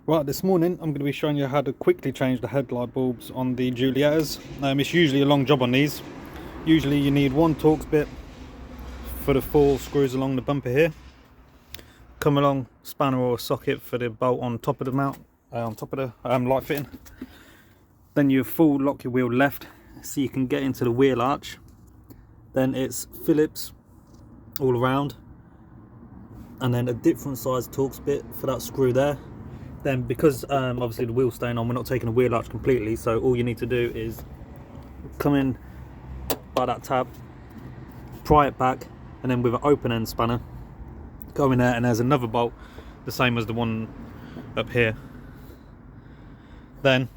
Right, this morning I'm going to be showing you how to quickly change the headlight bulbs on the Juliettas. It's usually a long job on these. Usually you need one Torx bit for the 4 screws along the bumper here. Come along spanner or socket for the bolt on top of the mount, on top of the light fitting. Then you full lock your wheel left so you can get into the wheel arch. Then it's Phillips all around, and then a different size Torx bit for that screw there. Then because obviously the wheel's staying on, we're not taking the wheel arch completely, so all you need to do is come in by that tab, pry it back, and then with an open end spanner go in there, and there's another bolt the same as the one up here. Then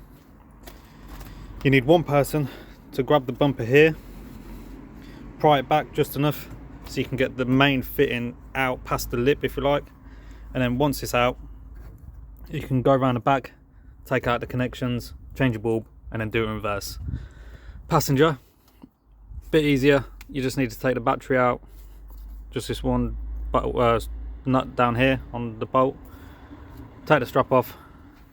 you need one person to grab the bumper here, pry it back just enough so you can get the main fitting out past the lip if you like, and then once it's out you can go around the back, take out the connections, change your bulb, and then do it in reverse. Passenger, bit easier. You just need to take the battery out, just this one nut down here on the bolt, take the strap off,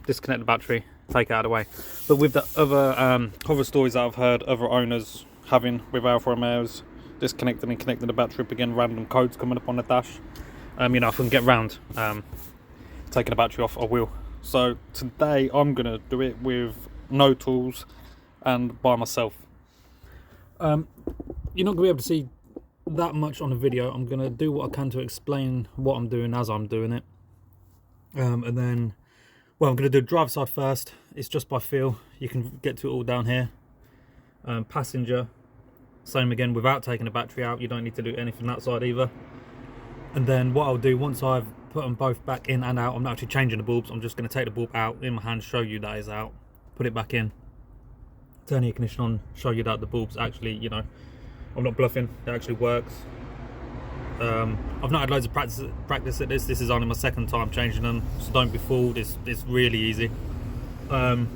disconnect the battery, take it out of the way. But with the other horror stories that I've heard other owners having with Alfa Romeos, disconnecting and connecting the battery up again, random codes coming up on the dash, you know, I couldn't get round taking the battery off, I will. So today I'm gonna do it with no tools and by myself. You're not gonna be able to see that much on the video. I'm gonna do what I can to explain what I'm doing as I'm doing it, and then, well, I'm gonna do driver side first. It's just by feel. You can get to it all down here. Passenger, same again, without taking the battery out. You don't need to do anything that side either. And then what I'll do, once I've put them both back in and out, I'm not actually changing the bulbs, I'm just going to take the bulb out in my hand, show you that it's out, put it back in, turn the ignition on, show you that the bulbs actually, you know, I'm not bluffing, it actually works. I've not had loads of practice at this. This is only my second time changing them, so don't be fooled, it's really easy. But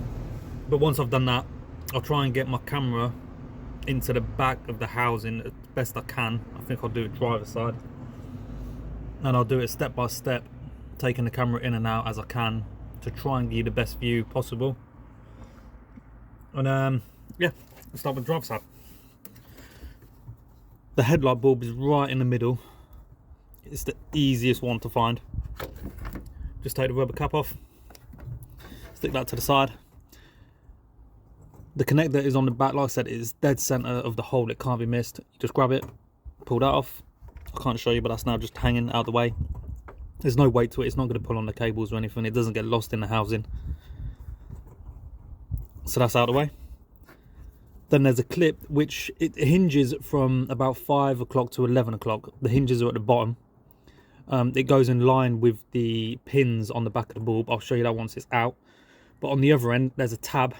once I've done that, I'll try and get my camera into the back of the housing as best I can. I think I'll do it driver side, and I'll do it step by step, taking the camera in and out as I can to try and give you the best view possible. And yeah, let's start with driver side. The headlight bulb is right in the middle. It's the easiest one to find. Just take the rubber cap off, stick that to the side. The connector is on the back, like I said, it's dead center of the hole, it can't be missed. You just grab it, pull that off. I can't show you, but that's now just hanging out the way. There's no weight to it, it's not going to pull on the cables or anything, it doesn't get lost in the housing. So that's out of the way. Then there's a clip which it hinges from about 5 o'clock to 11 o'clock. The hinges are at the bottom. It goes in line with the pins on the back of the bulb. I'll show you that once it's out. But on the other end, there's a tab.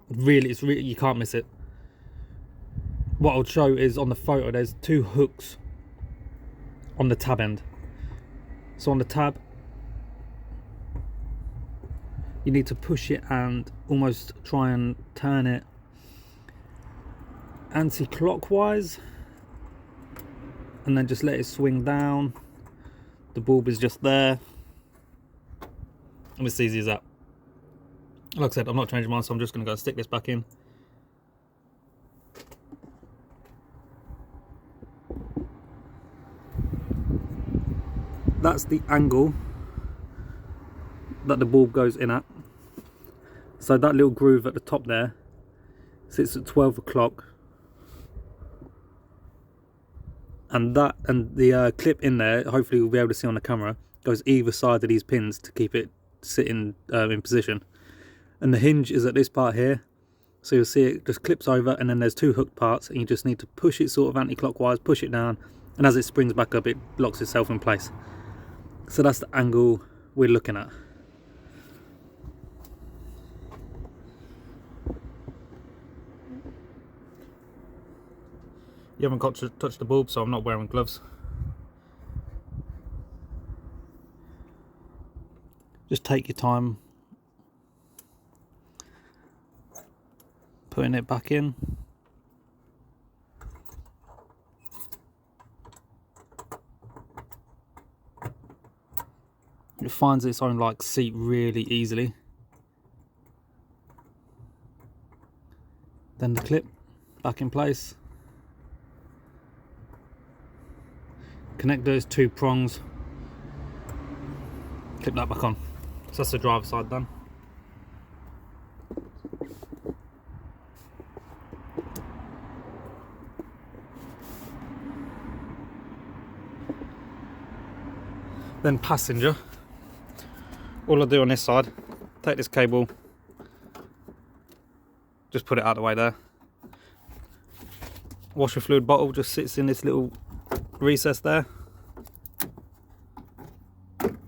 It's really, you can't miss it. What I'll show is on the photo, there's 2 hooks on the tab end. So on the tab, you need to push it and almost try and turn it anti-clockwise, and then just let it swing down. The bulb is just there, and it's easy as that. Like I said, I'm not changing mine, so I'm just going to go and stick this back in. That's the angle that the bulb goes in at. So that little groove at the top there sits at 12 o'clock. And that, and the clip in there, hopefully you'll be able to see on the camera, goes either side of these pins to keep it sitting in position. And the hinge is at this part here. So you'll see it just clips over, and then there's 2 hooked parts, and you just need to push it sort of anti-clockwise, push it down, and as it springs back up, it locks itself in place. So that's the angle we're looking at. You haven't got to touch the bulb, so I'm not wearing gloves. Just take your time putting it back in. It finds its own like seat really easily. Then the clip back in place. Connect those 2 prongs. Clip that back on. So that's the driver's side done. Then passenger. All I do on this side, take this cable, just put it out of the way there. Washer fluid bottle just sits in this little recess there.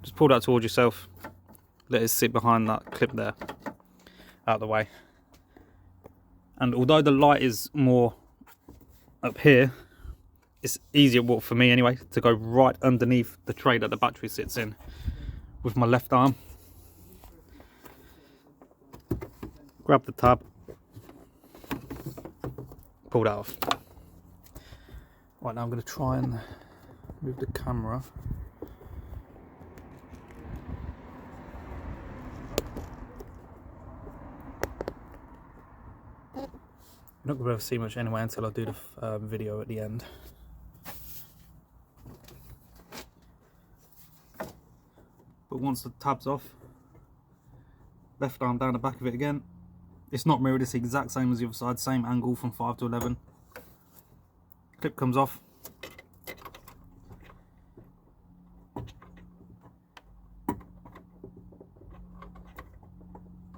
Just pull that towards yourself, let it sit behind that clip there, out of the way. And although the light is more up here, it's easier, well, for me anyway, to go right underneath the tray that the battery sits in with my left arm. Grab the tab, pull that off. Right, now I'm going to try and move the camera. You're not going to be able to see much anyway until I do the video at the end. But once the tab's off, left arm down the back of it again. It's not mirrored, it's the exact same as the other side, same angle from 5 to 11. Clip comes off.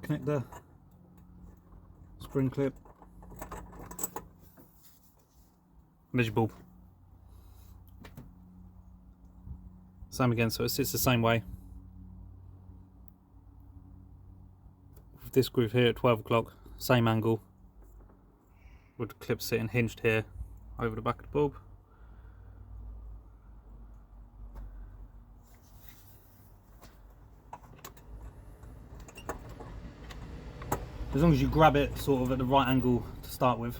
Connector, spring clip, measure bulb. Same again, so it sits the same way. With this groove here at 12 o'clock, same angle, with the clip sitting hinged here over the back of the bulb. As long as you grab it sort of at the right angle to start with.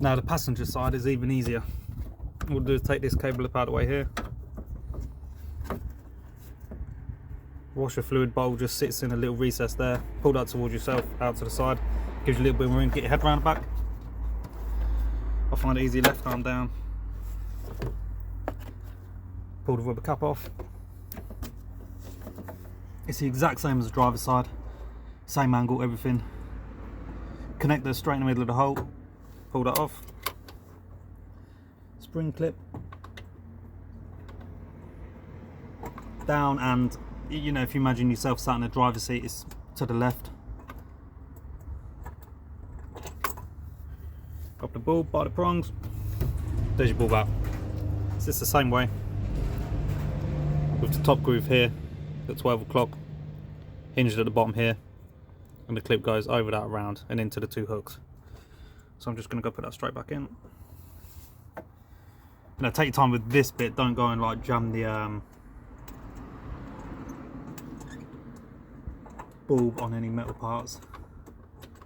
Now the passenger side is even easier. What we'll do is take this cable up out of the way here. Washer fluid bowl just sits in a little recess there. Pull that towards yourself, out to the side. Gives you a little bit of room to get your head around the back. I find it easy, left arm down. Pull the rubber cap off. It's the exact same as the driver's side. Same angle, everything. Connector straight in the middle of the hole. Pull that off. Spring clip. Down, and you know, if you imagine yourself sat in the driver's seat, it's to the left. Grab the bulb by the prongs. There's your bulb out. It's just the same way. With the top groove here at 12 o'clock, hinged at the bottom here, and the clip goes over that around and into the 2 hooks. So I'm just going to go put that straight back in. Now take your time with this bit, don't go and like jam the bulb on any metal parts,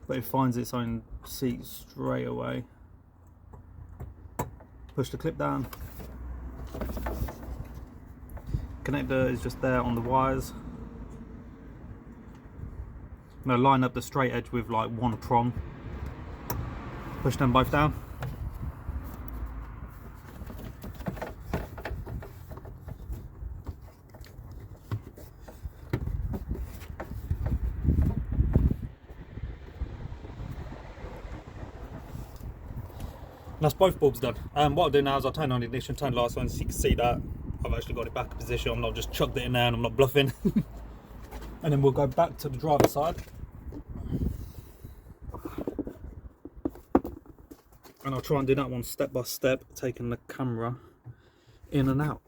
but it finds its own seat straight away. Push the clip down. Connector is just there on the wires. Now line up the straight edge with like 1 prong. Push them both down. That's both bulbs done. What I'll do now is I'll turn on the ignition, turn the lights on so you can see that. I've actually got it back in position. I'm not just chucked it in there and I'm not bluffing. And then we'll go back to the driver's side. And I'll try and do that one step by step, taking the camera in and out.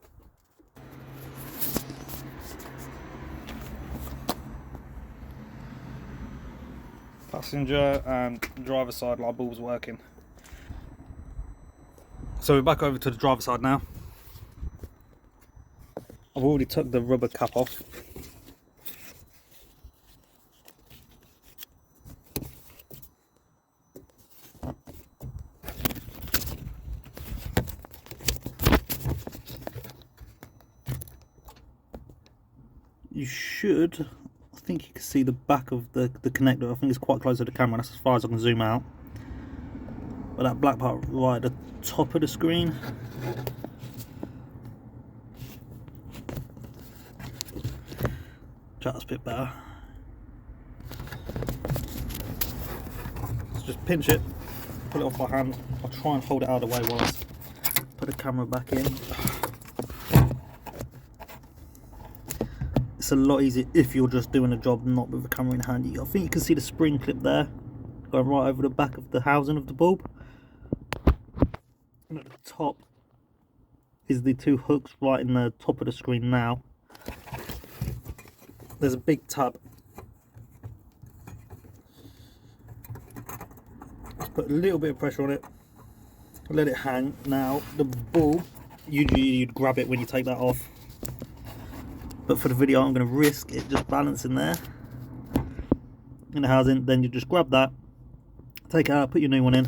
Passenger and driver side light bulbs working. So we're back over to the driver side now. I've already took the rubber cap off. You should, I think you can see the back of the connector. I think it's quite close to the camera. That's as far as I can zoom out. But that black part right at the top of the screen. Try that's a bit better. So just pinch it, pull it off by hand. I'll try and hold it out of the way while I put the camera back in. It's a lot easier if you're just doing a job not with the camera in hand. I think you can see the spring clip there going right over the back of the housing of the bulb. And at the top is the two hooks right in the top of the screen now. There's a big tab. Just put a little bit of pressure on it. Let it hang. Now the bulb, usually you'd grab it when you take that off. But for the video I'm going to risk it just balancing there in the housing. Then you just grab that, take it out, put your new one in.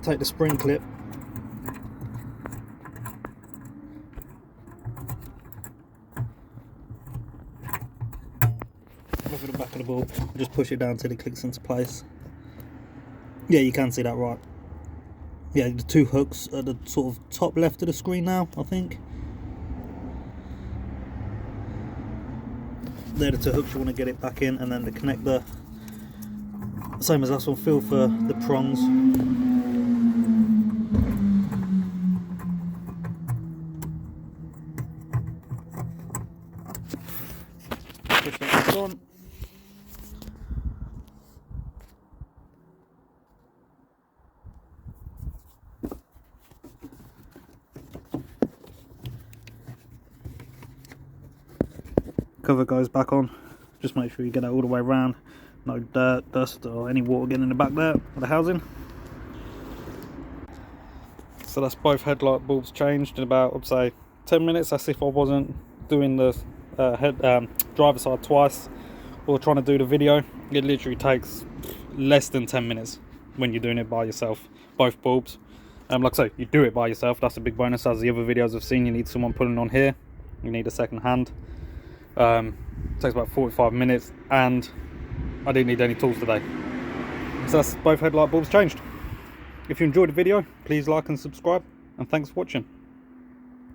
Take the spring clip, over the back of the bulb, just push it down until it clicks into place. Yeah, you can see that right. Yeah, the two hooks at the sort of top left of the screen now, I think. They're the two hooks you want to get it back in, and then the connector, same as last one, feel for the prongs. Push that on. Cover goes back on. Just make sure you get that all the way around. No dirt, dust or any water getting in the back there of the housing. So that's both headlight bulbs changed in about, I'd say, 10 minutes. That's if I wasn't doing the driver side twice or trying to do the video. It literally takes less than 10 minutes when you're doing it by yourself, both bulbs. Like I say, you do it by yourself. That's a big bonus. As the other videos I've seen, you need someone pulling on here. You need a second hand. Takes about 45 minutes, and I didn't need any tools today. So that's both headlight bulbs changed. If you enjoyed the video, please like and subscribe, and thanks for watching.